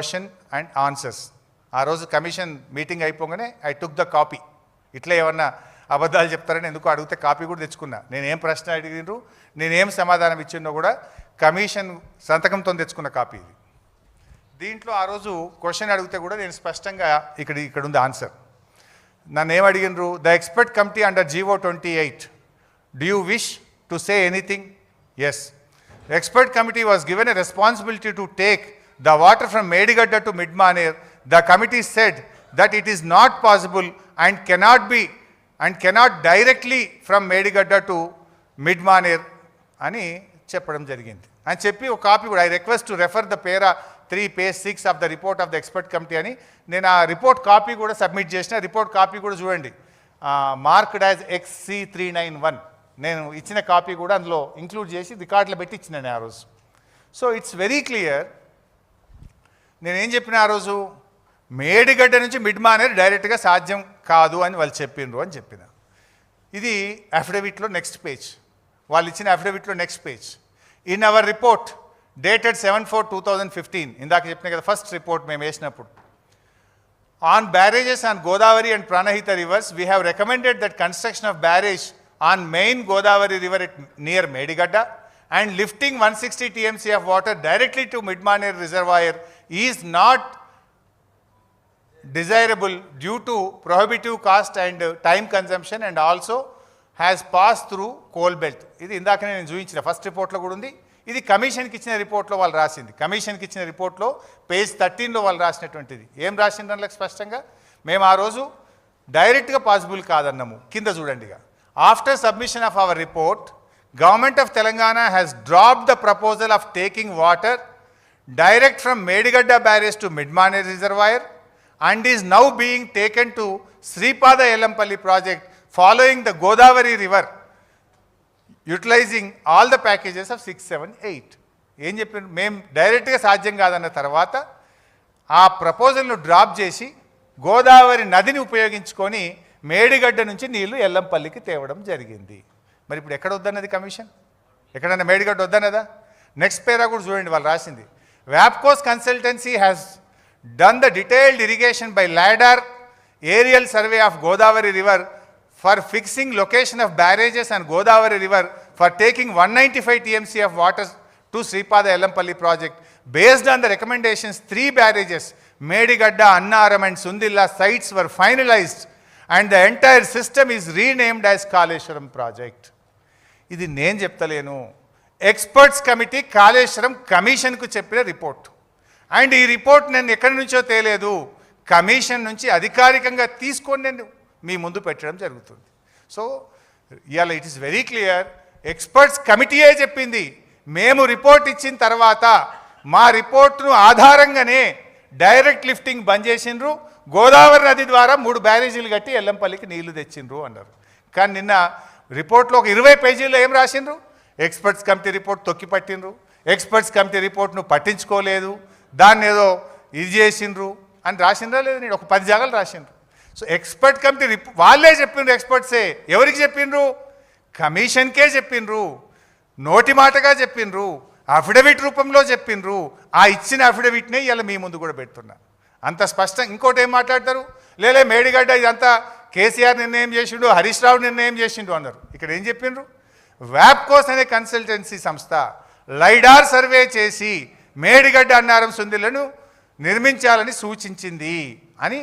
Question and answers. ఆ రోజు commission meeting అయిపోగానే ఐ టుక్ ద కాపీ. ఇట్లా ఏమన్నా అబద్ధాలు చెప్తారని ఎందుకు అడిగితే కాపీ కూడా తెచ్చుకున్నా. నేనేం ప్రశ్న అడిగినరు, నేనేం సమాధానం ఇచ్చినో కూడా కమిషన్ సంతకంతో తెచ్చుకున్న కాపీ ఇది. దీంట్లో ఆ రోజు క్వశ్చన్ అడిగితే కూడా నేను స్పష్టంగా ఇక్కడ ఉంది ఆన్సర్. నన్ను ఏం అడిగినరు, the expert committee under GO 28, do you wish to say anything? Yes. The expert committee was given a responsibility to take the water from Medigadda to Midmaner. The committee said that it is not possible and cannot directly from Medigadda to Midmaner అని చెప్పడం జరిగింది. అని చెప్పి ఒక copy కూడా I request to refer the para 3 page 6 of the report of the expert committee అని నేను ఆ రిపోర్ట్ కాపీ కూడా సబ్మిట్ చేసిన. రిపోర్ట్ కాపీ కూడా చూడండి, మార్క్డ్ యాజ్ XC391. నేను ఇచ్చిన కాపీ కూడా అందులో ఇంక్లూడ్ చేసి రికార్డులో పెట్టి ఇచ్చినాను ఆ రోజు. So it's very clear. నేనేం చెప్పిన ఆ రోజు, మేడిగడ్డ నుంచి మిడ్మానేర్ డైరెక్ట్గా సాధ్యం కాదు అని వాళ్ళు చెప్పిండ్రు అని చెప్పిన. ఇది అఫిడవిట్లో నెక్స్ట్ పేజ్, వాళ్ళు ఇచ్చిన అఫిడవిట్లో next page. In our report dated 7/4/2015, ఇందాక చెప్పిన కదా ఫస్ట్ రిపోర్ట్ మేము వేసినప్పుడు, on barrages on Godavari and Pranahita rivers we have recommended that construction of barrage on main Godavari river near Medigadda and lifting 160 TMC of water directly to Midmaner reservoir is not desirable due to prohibitive cost and time consumption and also has passed through coal belt. ఇది ఇందాకనే నేను చూపించిన first రిపోర్ట్లో కూడా ఉంది. ఇది కమిషన్కి ఇచ్చిన రిపోర్ట్లో వాళ్ళు రాసింది. కమిషన్కి ఇచ్చిన రిపోర్ట్లో పేజ్ 13లో వాళ్ళు రాసినటువంటిది. ఏం రాసింది దాంట్లో స్పష్టంగా, మేము ఆ రోజు డైరెక్ట్గా పాసిబుల్ కాదన్నాము. కింద చూడండిగా, after submission of our report, Government of Telangana has dropped the proposal of taking water direct from Medigadda barrage to Midmaner reservoir and is now being taken to Sripada Yellamapalli project following the Godavari river utilizing all the packages of 6, 7, 8. ఏం చెప్పారు, మేము డైరెక్ట్గా సాధ్యం కాదన్న తర్వాత ఆ ప్రపోజల్ను drop చేసి గోదావరి నదిని ఉపయోగించుకొని మేడిగడ్డ నుంచి నీళ్లు ఎల్లంపల్లికి తేవడం జరిగింది. మరి ఇప్పుడు ఎక్కడ వద్దన్నది కమిషన్? ఎక్కడన్నా మేడిగడ్డ వద్దన్నదా? నెక్స్ట్ పేరా కూడా చూడండి, వాళ్ళు రాసింది, వ్యాప్కోస్ consultancy has done the detailed irrigation by lidar aerial survey of Godavari river for fixing location of barrages and Godavari river for taking 195 TMC of water to Sripada Yellampalli project. Based on the recommendations 3 barrages Medigadda, Annaram and Sundilla sites were finalized and the entire system is renamed as Kaleshwaram project. ఇది నేను చెప్తలేను, experts committee Kaleshwaram కమిషన్కు చెప్పిన report. And ఈ report నేను ఎక్కడి నుంచో తేలేదు, commission నుంచి అధికారికంగా తీసుకొని నేను మీ ముందు పెట్టడం జరుగుతుంది. సో ఇవాళ it is very clear, experts కమిటీయే చెప్పింది. మేము రిపోర్ట్ ఇచ్చిన తర్వాత మా రిపోర్ట్ను ఆధారంగానే డైరెక్ట్ లిఫ్టింగ్ బంద్ చేసిండ్రు, గోదావరి నది ద్వారా 3 బ్యారేజీలు కట్టి ఎల్లంపల్లికి నీళ్లు తెచ్చిండ్రు అన్నారు. కానీ నిన్న రిపోర్ట్లో ఒక 20 పేజీల్లో ఏం రాసిండ్రు, ఎక్స్పర్ట్స్ కమిటీ రిపోర్ట్ తొక్కిపట్టిండ్రు, ఎక్స్పర్ట్స్ కమిటీ రిపోర్ట్ను పట్టించుకోలేదు, దాన్ని ఏదో ఇది చేసిండ్రు అని రాసిండ్రా లేదు, నేను ఒక 10 జాగాలు రాసిండ్రు. సో ఎక్స్పర్ట్ కమిటీ వాళ్ళే చెప్పిండ్రు, ఎక్స్పర్ట్సే. ఎవరికి చెప్పిండ్రు? కమిషన్కే చెప్పిండ్రు, నోటి మాటగా చెప్పిండ్రు, అఫిడవిట్ రూపంలో చెప్పిండ్రు. ఆ ఇచ్చిన అఫిడవిట్నే ఇలా మీ ముందు కూడా పెడుతున్నా. అంత స్పష్టం. ఇంకోటి ఏం మాట్లాడతారు, లేలే మేడిగడ్డ ఇదంతా కేసీఆర్ నిర్ణయం చేసిండు, హరీష్ రావు నిర్ణయం చేసిండు అన్నారు. ఇక్కడ ఏం చెప్పిండ్రు, వ్యాప్కోస్ అనే కన్సల్టెన్సీ సంస్థ లైడార్ సర్వే చేసి మేడిగడ్డ, అన్నారం, సుందిలను నిర్మించాలని సూచించింది అని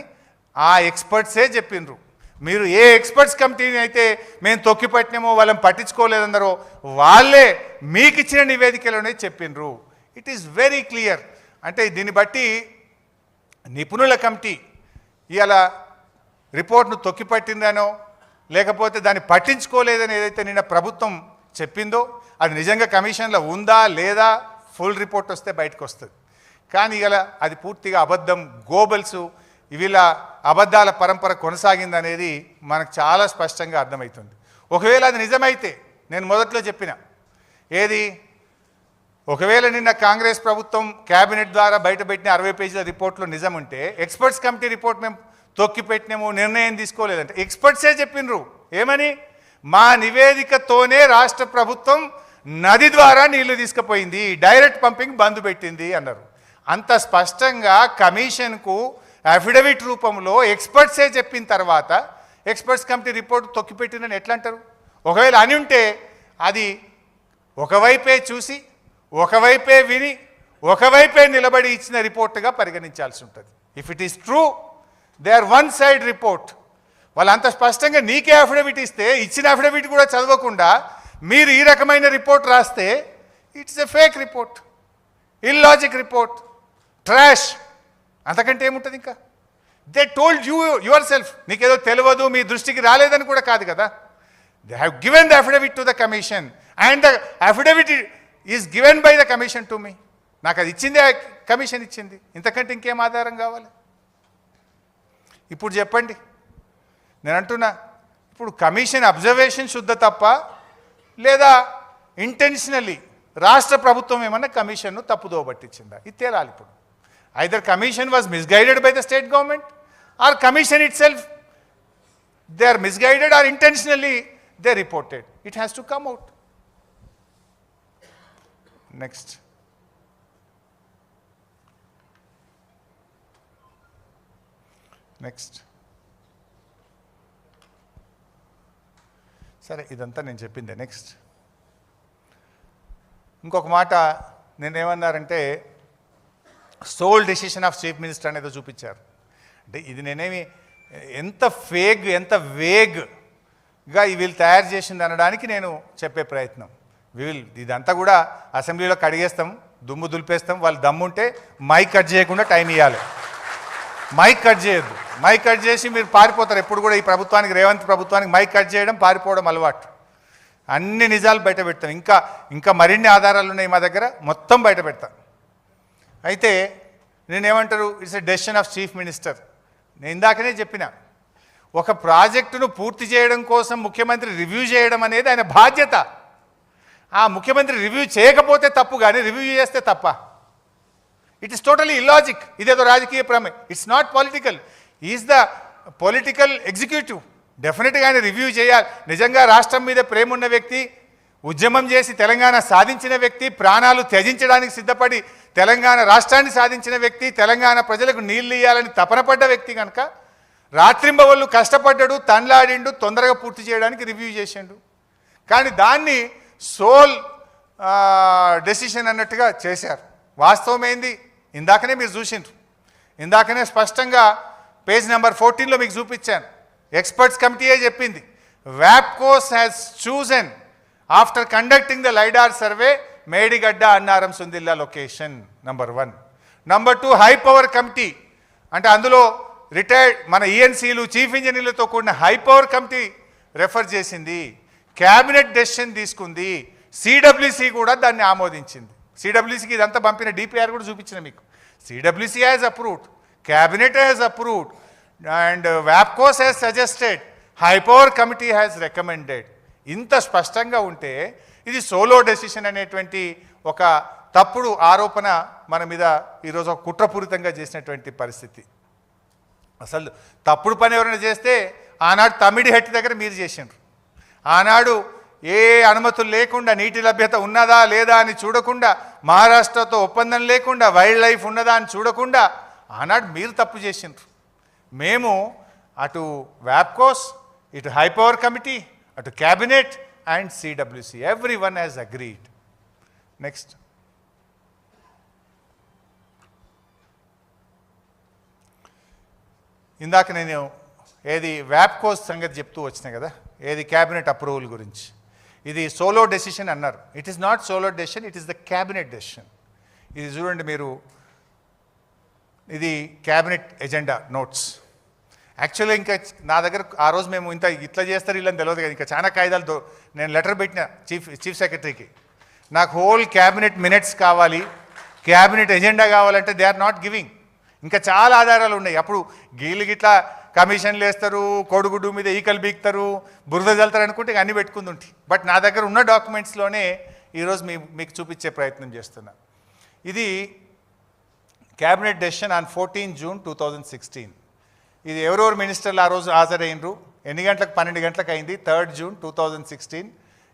ఆ ఎక్స్పర్ట్సే చెప్పిండ్రు. మీరు ఏ ఎక్స్పర్ట్స్ కమిటీని అయితే మేము తొక్కిపట్టినామో వాళ్ళని పట్టించుకోలేదన్నారో వాళ్ళే మీకు ఇచ్చిన నివేదికలోనే చెప్పిండ్రు. It is very clear. అంటే దీన్ని బట్టి నిపుణుల కమిటీ ఇవాళ రిపోర్ట్ను తొక్కిపట్టిందనో లేకపోతే దాన్ని పట్టించుకోలేదని ఏదైతే నిన్న ప్రభుత్వం చెప్పిందో అది నిజంగా కమిషన్లో ఉందా లేదా ఫుల్ రిపోర్ట్ వస్తే బయటకు వస్తుంది. కానీ ఇలా అది పూర్తిగా అబద్ధం, గోబల్సు, వీళ్ళ అబద్ధాల పరంపర కొనసాగిందనేది మనకు చాలా స్పష్టంగా అర్థమవుతుంది. ఒకవేళ అది నిజమైతే, నేను మొదట్లో చెప్పిన ఏది, ఒకవేళ నిన్న కాంగ్రెస్ ప్రభుత్వం క్యాబినెట్ ద్వారా బయటపెట్టిన 60 పేజీల రిపోర్ట్లో నిజం ఉంటే, ఎక్స్పర్ట్స్ కమిటీ రిపోర్ట్ మేము తొక్కిపెట్టినాము, నిర్ణయం తీసుకోలేదంటే ఎక్స్పర్ట్సే చెప్పినరు ఏమని, మా నివేదికతోనే రాష్ట్ర ప్రభుత్వం నది ద్వారా నీళ్లు తీసుకుపోయింది, డైరెక్ట్ పంపింగ్ బంద్ పెట్టింది అన్నారు. అంత స్పష్టంగా కమిషన్కు అఫిడవిట్ రూపంలో ఎక్స్పర్ట్సే చెప్పిన తర్వాత ఎక్స్పర్ట్స్ కమిటీ రిపోర్ట్ తొక్కిపెట్టినని ఎట్లా అంటారు? ఒకవేళ అని ఉంటే అది ఒకవైపే చూసి ఒకవైపే విని ఒకవైపే నిలబడి ఇచ్చిన రిపోర్ట్గా పరిగణించాల్సి ఉంటుంది. If it is true they are one side report. వాళ్ళు అంత స్పష్టంగా నీకే అఫిడవిట్ ఇస్తే ఇచ్చిన అఫిడవిట్ కూడా చదవకుండా మీరు ఈ రకమైన రిపోర్ట్ రాస్తే it's a fake report, illogic report, trash. అంతకంటే ఏముంటుంది ఇంకా? They told you yourself. నీకేదో తెలియదు, మీ దృష్టికి రాలేదని కూడా కాదు కదా. They have given the affidavit to the commission and the affidavit is given by the commission to me. నాకు అది ఇచ్చింది కమిషన్ ఇచ్చింది. ఇంతకంటే ఇంకేం ఆధారం కావాలి? ఇప్పుడు చెప్పండి. నేను అంటున్నా, ఇప్పుడు కమిషన్ అబ్జర్వేషన్ శుద్ధ తప్ప లేదా ఇంటెన్షనల్లీ రాష్ట్ర ప్రభుత్వం ఏమన్నా కమిషన్ను తప్పుదో పట్టించిందా? ఇది తేలాలి ఇప్పుడు. Either commission was misguided by the state government or commission itself they are misguided or intentionally they reported. It has to come out. Next. సరే, ఇదంతా నేను చెప్పిందే. నెక్స్ట్ ఇంకొక మాట నేనేమన్నారంటే sole decision of chief minister అనేది చూపించారు. అంటే ఇది నేనేమి ఎంత ఫేగ్ ఎంత వేగ్గా వీళ్ళు తయారు చేసింది అనడానికి నేను చెప్పే ప్రయత్నం. ఇదంతా కూడా అసెంబ్లీలో కడిగేస్తాం, దుమ్ము దులిపేస్తాం. వాళ్ళు దమ్ముంటే మైక్ కట్ చేయకుండా టైం ఇవ్వాలి. మైక్ కట్ చేయొద్దు. మైక్ కట్ చేసి మీరు పారిపోతారు. ఎప్పుడు కూడా ఈ ప్రభుత్వానికి, రేవంత్ ప్రభుత్వానికి మైక్ కట్ చేయడం, పారిపోవడం అలవాటు. అన్ని నిజాలు బయట పెడతాం. ఇంకా మరిన్ని ఆధారాలు ఉన్నాయి మా దగ్గర, మొత్తం బయట పెడతాం. అయితే నేనేమంటారు, it's a decision of chief minister. నేను ఇందాకనే చెప్పిన, ఒక ప్రాజెక్టును పూర్తి చేయడం కోసం ముఖ్యమంత్రి రివ్యూ చేయడం అనేది ఆయన బాధ్యత. ఆ ముఖ్యమంత్రి రివ్యూ చేయకపోతే తప్పు, కానీ రివ్యూ చేస్తే తప్ప. It is totally illogic. ఇదేదో రాజకీయ ప్రమే. It's not political. Is the political executive. డెఫినెట్గా ఆయన రివ్యూ చేయాలి. నిజంగా రాష్ట్రం మీద ప్రేమ ఉన్న వ్యక్తి, ఉద్యమం చేసి తెలంగాణ సాధించిన వ్యక్తి, ప్రాణాలు త్యజించడానికి సిద్ధపడి తెలంగాణ రాష్ట్రాన్ని సాధించిన వ్యక్తి, తెలంగాణ ప్రజలకు నీళ్ళు ఇవ్వాలని తపన పడ్డ వ్యక్తి కనుక రాత్రింబవళ్ళు కష్టపడ్డాడు, తండ్లాడిండు, తొందరగా పూర్తి చేయడానికి రివ్యూ చేసిండు. కానీ దాన్ని సోల్ డెసిషన్ అన్నట్టుగా చేశారు. వాస్తవం ఏంది? ఇందాకనే మీరు చూసిండ్రు. ఇందాకనే స్పష్టంగా పేజ్ నెంబర్ 14లో మీకు చూపించాను. ఎక్స్పర్ట్స్ కమిటీయే చెప్పింది, వ్యాప్కోస్ has chosen after conducting the lidar survey Medigadda Annaram Sundilla location. Number 1. Number 2, high power committee. అంటే అందులో రిటైర్డ్ మన ఈఎన్సీలు, చీఫ్ ఇంజనీర్లతో కూడిన హై పవర్ కమిటీ రెఫర్ చేసింది. క్యాబినెట్ డెసిషన్ తీసుకుంది. సిడబ్ల్యూసి కూడా దాన్ని ఆమోదించింది. సిడబ్ల్యూసికి ఇదంతా పంపిన డిపిఆర్ కూడా చూపించిన మీకు. CWC has approved, cabinet has approved and వ్యాప్కోస్ has suggested, high power committee has recommended. ఇంత స్పష్టంగా ఉంటే ఇది సోలో డెసిషన్ అనేటువంటి ఒక తప్పుడు ఆరోపణ మన మీద ఈరోజు ఒక కుట్రపూరితంగా చేసినటువంటి పరిస్థితి. అసలు తప్పుడు పని ఎవరైనా చేస్తే ఆనాడు తమిడి హెట్టి దగ్గర మీరు చేసిండ్రు. ఆనాడు ఏ అనుమతులు లేకుండా, నీటి లభ్యత ఉన్నదా లేదా అని చూడకుండా, మహారాష్ట్రతో ఒప్పందం లేకుండా, వైల్డ్ లైఫ్ ఉన్నదా అని చూడకుండా ఆనాడు మీరు తప్పు చేసిండ్రు. మేము అటు వ్యాప్కోస్, ఇటు హై పవర్ కమిటీ, అటు cabinet and CWC, everyone has agreed. Next. ఇందాక నేను ఏది వ్యాప్కోస్ సంగతి చెప్తూ వచ్చినా కదా, ఏది క్యాబినెట్ అప్రూవల్ గురించి. ఇది సోలో డెసిషన్ అన్నారు. It is not solo decision, it is the cabinet decision. ఇది చూడండి మీరు, ఇది క్యాబినెట్ ఎజెండా నోట్స్. యాక్చువల్గా ఇంకా నా దగ్గర ఆ రోజు మేము ఇట్లా చేస్తారు వీళ్ళని తెలియదు కదా, ఇంకా చాలా కాయిదాలతో నేను లెటర్ పెట్టిన చీఫ్ సెక్రటరీకి. నాకు హోల్ క్యాబినెట్ మినిట్స్ కావాలి, క్యాబినెట్ ఎజెండా కావాలంటే దే ఆర్ నాట్ గివింగ్. ఇంకా చాలా ఆధారాలు ఉన్నాయి. అప్పుడు గీళ్ళు గిట్లా కమిషన్లు వేస్తారు, కోడిగుడ్డు మీద ఈకలు బీక్తారు, బురద జల్తారు అనుకుంటే అన్నీ పెట్టుకుంది ఉంటాయి. బట్ నా దగ్గర ఉన్న డాక్యుమెంట్స్లోనే ఈరోజు మీకు చూపించే ప్రయత్నం చేస్తున్నా. ఇది క్యాబినెట్ డెసిషన్ ఆన్ 14 జూన్ 2016. ఇది ఎవరెవరు మినిస్టర్లు ఆ రోజు హాజరైనరు, ఎన్ని గంటలకు? 12 గంటలకు అయింది. 3 June 2016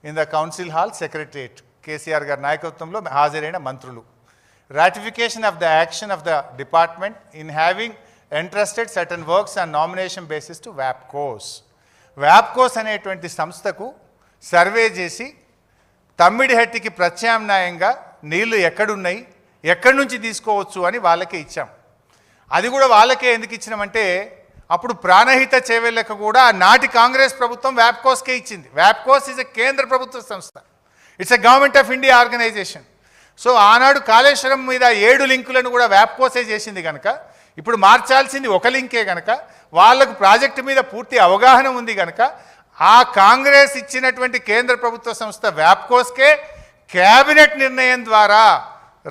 in the council hall secretariat. KCR గారి నాయకత్వంలో హాజరైన మంత్రులు. ratification of the action of the department in having entrusted certain works on nomination basis to WAPCOS. WAPCOS అనేటువంటి సంస్థకు సర్వే చేసి తమ్మిడిహట్టికి ప్రత్యామ్నాయంగా నీళ్లు ఎక్కడున్నాయి, ఎక్కడి నుంచి తీసుకోవచ్చు అని వాళ్ళకే ఇచ్చాం. అది కూడా వాళ్ళకే ఎందుకు ఇచ్చినామంటే అప్పుడు ప్రాణహిత చేవెళ్ళకు కూడా నాటి కాంగ్రెస్ ప్రభుత్వం వ్యాప్కోస్కే ఇచ్చింది. వ్యాప్కోస్ ఈజ్ ఎ కేంద్ర ప్రభుత్వ సంస్థ, it's a government of India organisation. So ఆనాడు కాళేశ్వరం మీద 7 లింకులను కూడా వ్యాప్కోసే చేసింది కనుక ఇప్పుడు మార్చాల్సింది ఒక లింకే కనుక వాళ్లకు ప్రాజెక్టు మీద పూర్తి అవగాహన ఉంది కనుక ఆ కాంగ్రెస్ ఇచ్చినటువంటి కేంద్ర ప్రభుత్వ సంస్థ వ్యాప్కోస్కే క్యాబినెట్ నిర్ణయం ద్వారా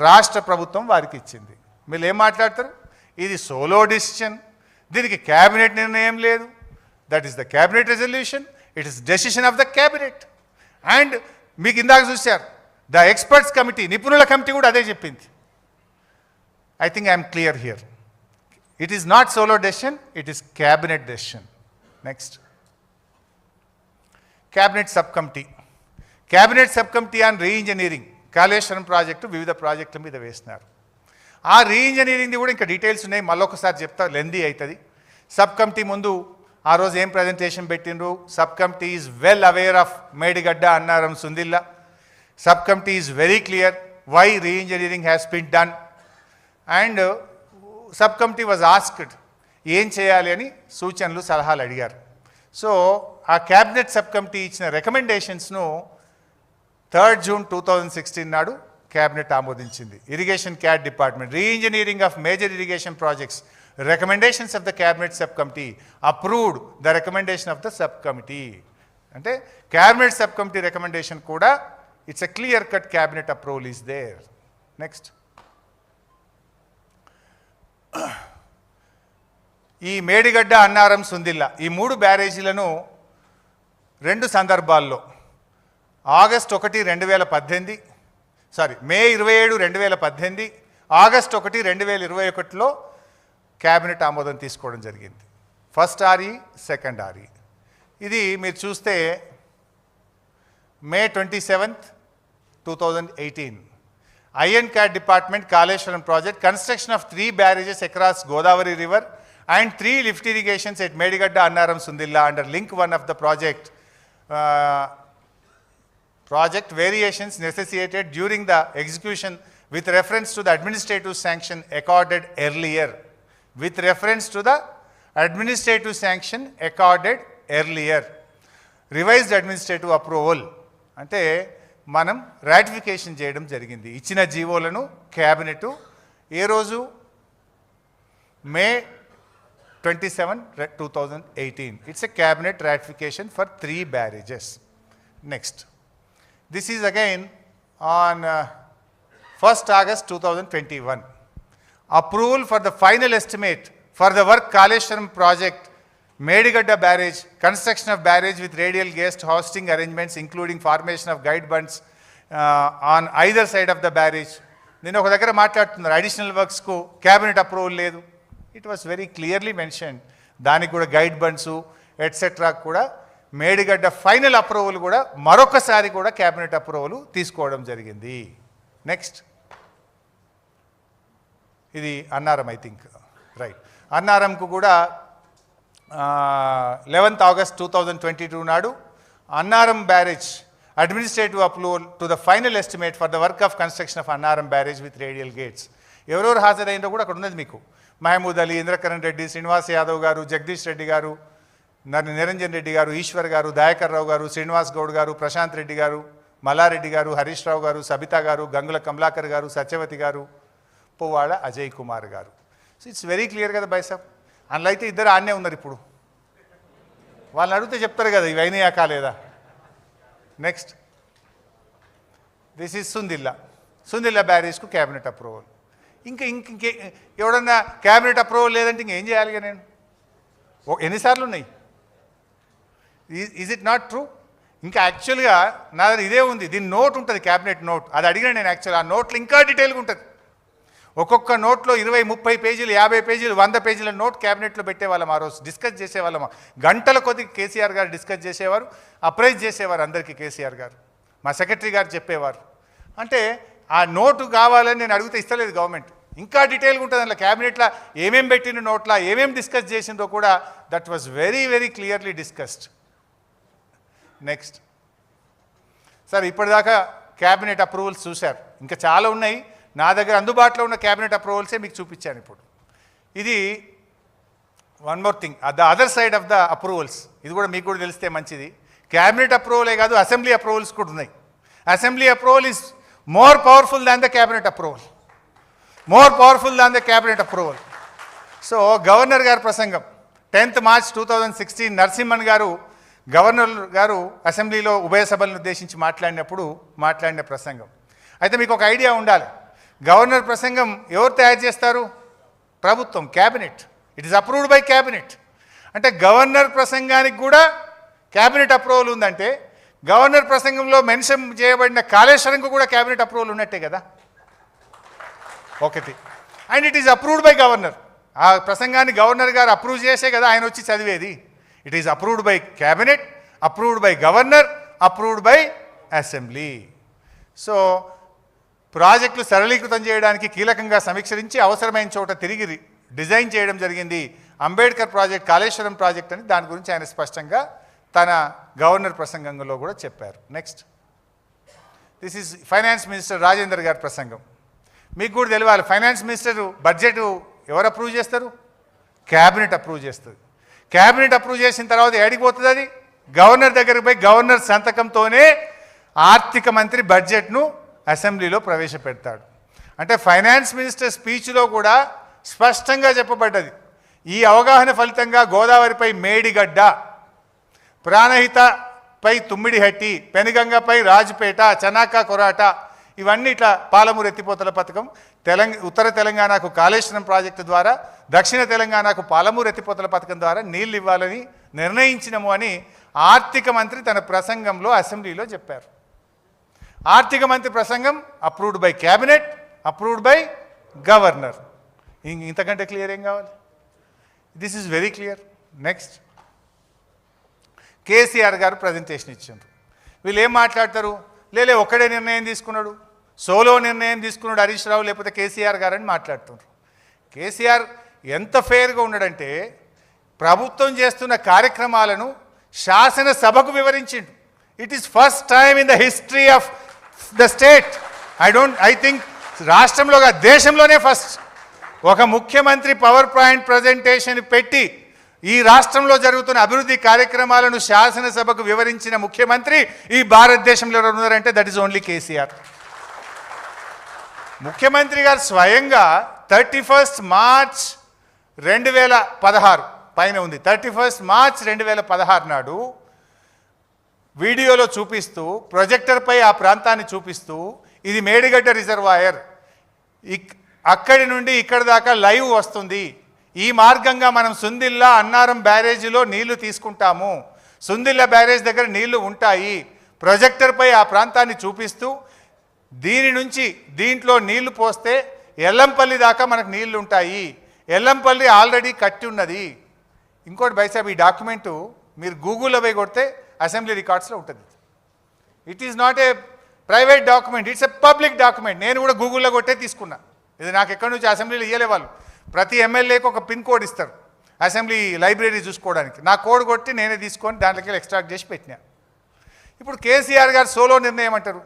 రాష్ట్ర ప్రభుత్వం వారికి ఇచ్చింది. మీరు ఏం మాట్లాడతారు? ఇది సోలో డిసిషన్, దీనికి క్యాబినెట్ నిర్ణయం లేదు. That is the cabinet resolution, it is decision of the cabinet. And మీకు ఇందాక చూశారు ద ఎక్స్పర్ట్స్ కమిటీ, నిపుణుల కమిటీ కూడా అదే చెప్పింది. I think I'm clear here. It is not solo decision, it is cabinet decision. Next, cabinet sub committee. Cabinet sub committee on re-engineering Kaleshwaram project వివిధ ప్రాజెక్టుల మీద వేసినారు. ఆ రీఇంజనీరింగ్ది కూడా ఇంకా డీటెయిల్స్ ఉన్నాయి, మళ్ళొకసారి చెప్తా, లెందీ అవుతుంది. సబ్ కమిటీ ముందు ఆ రోజు ఏం ప్రజెంటేషన్ పెట్టిండ్రు? Sub committee is well aware of Medigadda Annaram Sundilla. Sub committee is very clear why reengineering has been done. And sub committee was asked ఏం చేయాలి అని సూచనలు సలహాలు అడిగారు. సో ఆ క్యాబినెట్ సబ్ కమిటీ ఇచ్చిన రికమెండేషన్స్ను 3 జూన్ 2016 నాడు క్యాబినెట్ ఆమోదించింది. Irrigation cat department re-engineering of major irrigation projects recommendations of the cabinet subcommittee approved the recommendation of the subcommittee. అంటే cabinet subcommittee recommendation కూడా it's a clear cut cabinet approval is there. Next, ఈ మేడిగడ్డ అన్నారం సుందిల్లా ఈ 3 బ్యారేజీలను 2 సందర్భాల్లో August 1, 2018 May 27, 2018, August 1, 2021లో cabinet ఆమోదం తీసుకోవడం జరిగింది. First RE, second RE. ఇది మీరు చూస్తే May 27, 2018 IN CAT department Kaleshwaram project construction of 3 barrages across Godavari river and 3 lift irrigations at Medigadda Annaram Sundilla under link 1 of the project. Project variations necessitated during the execution with reference to the administrative sanction accorded earlier. With reference to the administrative sanction accorded earlier. Revised administrative approval. అంటే మనం ratification చేయడం జరిగింది. ఇచ్చిన జీవోలను cabinet ఏ రోజు? మే 27, 2018. It's a cabinet ratification for 3 barrages. Next, this is again on 1st August 2021. Approval for the final estimate for the work Kaleshwaram project, Medigadda barrage, construction of barrage with radial guest hosting arrangements including formation of guide bunds on either side of the barrage. నేను ఒక దగ్గర మాట్లాడుతున్నారు additional వర్క్స్కు cabinet approval లేదు. It was very clearly mention. దానికి కూడా guide bunds etcetera కూడా Medigadda final approval కూడా మరొకసారి కూడా క్యాబినెట్ అప్రూవల్ తీసుకోవడం జరిగింది. నెక్స్ట్, ఇది అన్నారం, ఐ థింక్ రైట్. అన్నారంకు కూడా 11th August 2022 నాడు Annaram barrage administrative approval to the final estimate for the work of construction of Annaram barrage with radial gates. ఎవరెవరు హాజరైందో కూడా అక్కడ ఉన్నది మీకు. మహమూద్ అలీ, ఇంద్రకరణ్ రెడ్డి, శ్రీనివాస్ యాదవ్ గారు, జగదీష్ రెడ్డి గారు, నిరంజన్ రెడ్డి గారు, ఈశ్వర్ గారు, దయాకర్ రావు గారు, శ్రీనివాస్ గౌడ్ గారు, ప్రశాంత్ రెడ్డి గారు, మల్లారెడ్డి గారు, హరీష్ రావు గారు, సబితా గారు, గంగుల కమలాకర్ గారు, సత్యవతి గారు, పువ్వాడ అజయ్ కుమార్ గారు. సో ఇట్స్ వెరీ క్లియర్ కదా బై సాబ్. అందులో అయితే ఇద్దరు ఆడనే ఉన్నారు. ఇప్పుడు వాళ్ళని అడిగితే చెప్తారు కదా ఇవి అయినాయా కాలేదా. నెక్స్ట్, దిస్ ఈజ్ సుందిల్లా బ్యారేజ్కు క్యాబినెట్ అప్రూవల్. ఇంకే ఎవడన్నా క్యాబినెట్ అప్రూవల్ లేదంటే ఇంకేం చేయాలిగా నేను? ఎన్నిసార్లు ఉన్నాయి? Is it not true? ఇంకా యాక్చువల్గా నా దగ్గర ఇదే ఉంది, దీని నోట్ ఉంటుంది, క్యాబినెట్ నోట్. అది అడిగినా నేను యాక్చువల్ ఆ నోట్లో ఇంకా డీటెయిల్గా ఉంటుంది. ఒక్కొక్క నోట్లో 20, 30 పేజీలు, 50 పేజీలు, 100 పేజీల నోట్ క్యాబినెట్లో పెట్టేవాళ్ళం. ఆ రోజు డిస్కస్ చేసేవాళ్ళం. గంటల కొద్ది కేసీఆర్ గారు డిస్కస్ చేసేవారు, అప్రైజ్ చేసేవారు అందరికీ కేసీఆర్ గారు. మా సెక్రటరీ గారు చెప్పేవారు. అంటే ఆ నోటు కావాలని నేను అడిగితే ఇస్తలేదు గవర్నమెంట్. ఇంకా డీటెయిల్గా ఉంటుంది అందులో క్యాబినెట్లో ఏమేం పెట్టిన నోట్లా ఏమేం డిస్కస్ చేసిందో కూడా that was very very clearly discussed. Next sir, ఇప్పటిదాకా క్యాబినెట్ అప్రూవల్స్ చూశారు, ఇంకా చాలా ఉన్నాయి. నా దగ్గర అందుబాటులో ఉన్న క్యాబినెట్ అప్రూవల్సే మీకు చూపించాను. ఇప్పుడు ఇది one more thing, the other side of the approvals, ఇది కూడా మీకు కూడా తెలిస్తే మంచిది. క్యాబినెట్ అప్రూవలే కాదు, అసెంబ్లీ అప్రూవల్స్ కూడా ఉన్నాయి. Assembly approval is more powerful than the cabinet approval, more powerful than the cabinet approval. So governor గారి ప్రసంగం 10th March 2016 నరసింహన్ గారు గవర్నర్ గారు అసెంబ్లీలో ఉభయ సభలను ఉద్దేశించి మాట్లాడిన ప్రసంగం. అయితే మీకు ఒక ఐడియా ఉండాలి, గవర్నర్ ప్రసంగం ఎవరు తయారు చేస్తారు? ప్రభుత్వం, cabinet. It is approved by cabinet. అంటే గవర్నర్ ప్రసంగానికి కూడా క్యాబినెట్ అప్రూవల్ ఉందంటే గవర్నర్ ప్రసంగంలో మెన్షన్ చేయబడిన కాళేశ్వరంకు కూడా క్యాబినెట్ అప్రూవల్ ఉన్నట్టే కదా ఒకటి. And it is approved by governor. ఆ ప్రసంగాన్ని గవర్నర్ గారు అప్రూవ్ చేసే కదా ఆయన వచ్చి చదివేది. It is approved by cabinet, approved by governor, approved by assembly. So ప్రాజెక్టులు సరళీకృతం చేయడానికి కీలకంగా సమీక్షించి అవసరమైన చోట తిరిగి డిజైన్ చేయడం జరిగింది. అంబేద్కర్ ప్రాజెక్ట్, కాళేశ్వరం ప్రాజెక్ట్ అని దాని గురించి ఆయన స్పష్టంగా తన గవర్నర్ ప్రసంగంలో కూడా చెప్పారు. Next, this is finance minister Rajender గారి ప్రసంగం. మీకు కూడా తెలియాలి, ఫైనాన్స్ మినిస్టర్ బడ్జెట్ ఎవరు అప్రూవ్ చేస్తారు? క్యాబినెట్ అప్రూవ్ చేస్తుంది. క్యాబినెట్ అప్రూవ్ చేసిన తర్వాత ఏడికి పోతుంది? అది గవర్నర్ దగ్గరికి పోయి గవర్నర్ సంతకంతోనే ఆర్థిక మంత్రి బడ్జెట్ను అసెంబ్లీలో ప్రవేశపెడతాడు. అంటే ఫైనాన్స్ మినిస్టర్ స్పీచ్లో కూడా స్పష్టంగా చెప్పబడ్డది, ఈ అవగాహన ఫలితంగా గోదావరిపై మేడిగడ్డ, ప్రాణహితపై తుమ్మిడిహట్టి, పెనుగంగపై రాజుపేట, చనాకా కొరాట, ఇవన్నీ ఇట్లా పాలమూరు ఎత్తిపోతల పథకం, ఉత్తర తెలంగాణకు కాళేశ్వరం ప్రాజెక్టు ద్వారా, దక్షిణ తెలంగాణకు పాలమూరు ఎత్తిపోతల పథకం ద్వారా నీళ్ళు ఇవ్వాలని నిర్ణయించినము అని ఆర్థిక మంత్రి తన ప్రసంగంలో అసెంబ్లీలో చెప్పారు. ఆర్థిక మంత్రి ప్రసంగం approved by cabinet, approved by governor. ఇంతకంటే క్లియర్ ఏం కావాలి? This is very clear. Next, KCR గారు ప్రజెంటేషన్ ఇచ్చారు. వీళ్ళు ఏం మాట్లాడతారు? లేలే ఒక్కడే నిర్ణయం తీసుకున్నాడు, సోలో నిర్ణయం తీసుకున్నాడు హరీష్ రావు లేకపోతే కేసీఆర్ గారు అని మాట్లాడుతున్నారు. కేసీఆర్ ఎంత ఫెయిర్గా ఉన్నాడంటే ప్రభుత్వం చేస్తున్న కార్యక్రమాలను శాసనసభకు వివరించిండు. It is first time in the history of the state, I think రాష్ట్రంలో దేశంలోనే ఫస్ట్ ఒక ముఖ్యమంత్రి పవర్ పాయింట్ ప్రజెంటేషన్ పెట్టి ఈ రాష్ట్రంలో జరుగుతున్న అభివృద్ధి కార్యక్రమాలను శాసనసభకు వివరించిన ముఖ్యమంత్రి ఈ భారతదేశంలో ఉన్నారంటే దట్ ఈస్ ఓన్లీ కేసీఆర్. ముఖ్యమంత్రి గారు స్వయంగా 31st March 2016 పైన ఉంది, 31st March 2016 నాడు వీడియోలో చూపిస్తూ, ప్రొజెక్టర్పై ఆ ప్రాంతాన్ని చూపిస్తూ, ఇది మేడిగడ్డ రిజర్వాయర్, అక్కడి నుండి ఇక్కడి దాకా లైవ్ వస్తుంది, ఈ మార్గంగా మనం సుందిల్లా అన్నారం బ్యారేజీలో నీళ్లు తీసుకుంటాము, సుందిల్లా బ్యారేజ్ దగ్గర నీళ్లు ఉంటాయి, ప్రొజెక్టర్పై ఆ ప్రాంతాన్ని చూపిస్తూ దీని నుంచి దీంట్లో నీళ్లు పోస్తే ఎల్లంపల్లి దాకా మనకు నీళ్లు ఉంటాయి, ఎల్లంపల్లి ఆల్రెడీ కట్టి ఉన్నది. ఇంకోటి బైసాబ్, ఈ డాక్యుమెంటు మీరు గూగుల్లో పోయి కొడితే అసెంబ్లీ రికార్డ్స్లో ఉంటుంది. It is not a private document, it's a public document. నేను కూడా గూగుల్లో కొట్టే తీసుకున్నా. ఇది నాకు ఎక్కడి నుంచి అసెంబ్లీలో ఇయ్యలే వాళ్ళు. ప్రతి ఎమ్మెల్యేకి ఒక పిన్ కోడ్ ఇస్తారు అసెంబ్లీ లైబ్రరీ చూసుకోవడానికి. నా కోడ్ కొట్టి నేనే తీసుకొని దాంట్లోకి ఎక్స్ట్రాక్ట్ చేసి పెట్టినా. ఇప్పుడు కేసీఆర్ గారు సోలో నిర్ణయం అంటారు.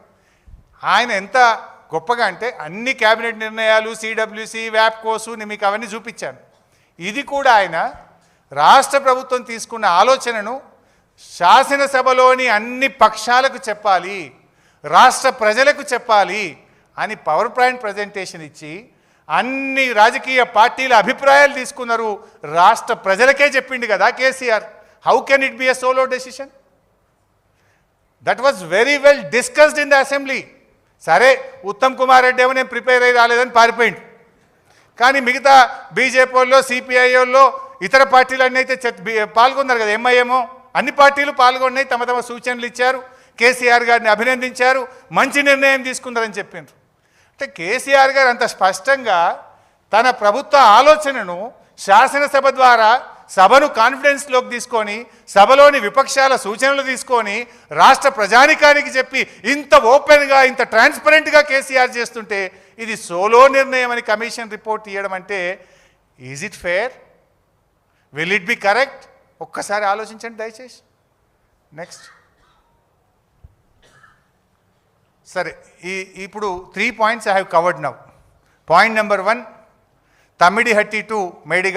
ఆయన ఎంత గొప్పగా అంటే అన్ని క్యాబినెట్ నిర్ణయాలు, సిడబ్ల్యూసి, వ్యాప్కోసు, నేను మీకు అవన్నీ చూపించాను. ఇది కూడా ఆయన రాష్ట్ర ప్రభుత్వం తీసుకున్న ఆలోచనను శాసనసభలోని అన్ని పక్షాలకు చెప్పాలి, రాష్ట్ర ప్రజలకు చెప్పాలి అని పవర్ పాయింట్ ప్రజెంటేషన్ ఇచ్చి అన్ని రాజకీయ పార్టీల అభిప్రాయాలు తీసుకున్నారు. రాష్ట్ర ప్రజలకే చెప్పిండు కదా KCR. How can it be a solo decision? That was very well discussed in the assembly. సరే, ఉత్తమ్ కుమార్ రెడ్డి ఏమో నేను ప్రిపేర్ అయ్యి రాలేదని పారిపోయింది. కానీ మిగతా బీజేపీ వాళ్ళు, సిపిఐ వాళ్ళు, ఇతర పార్టీలన్నీ అయితే పాల్గొన్నారు కదా. ఎంఐఎంఓ అన్ని పార్టీలు పాల్గొన్నాయి, తమ తమ సూచనలు ఇచ్చారు, కేసీఆర్ గారిని అభినందించారు, మంచి నిర్ణయం తీసుకున్నారని చెప్పిండ్రు. అంటే కేసీఆర్ గారు అంత స్పష్టంగా తన ప్రభుత్వ ఆలోచనను శాసనసభ ద్వారా సభను కాన్ఫిడెన్స్లోకి తీసుకొని సభలోని విపక్షాల సూచనలు తీసుకొని రాష్ట్ర ప్రజానికానికి చెప్పి ఇంత ఓపెన్గా ఇంత ట్రాన్స్పరెంట్గా కేసీఆర్ చేస్తుంటే ఇది సోలో నిర్ణయం అని కమిషన్ రిపోర్ట్ ఇవ్వడం అంటే is it fair? Will it be correct? ఒక్కసారి ఆలోచించండి దయచేసి. నెక్స్ట్. సరే, ఇప్పుడు 3 points I have covered now. Point number 1, Tamidihatti to Medigadda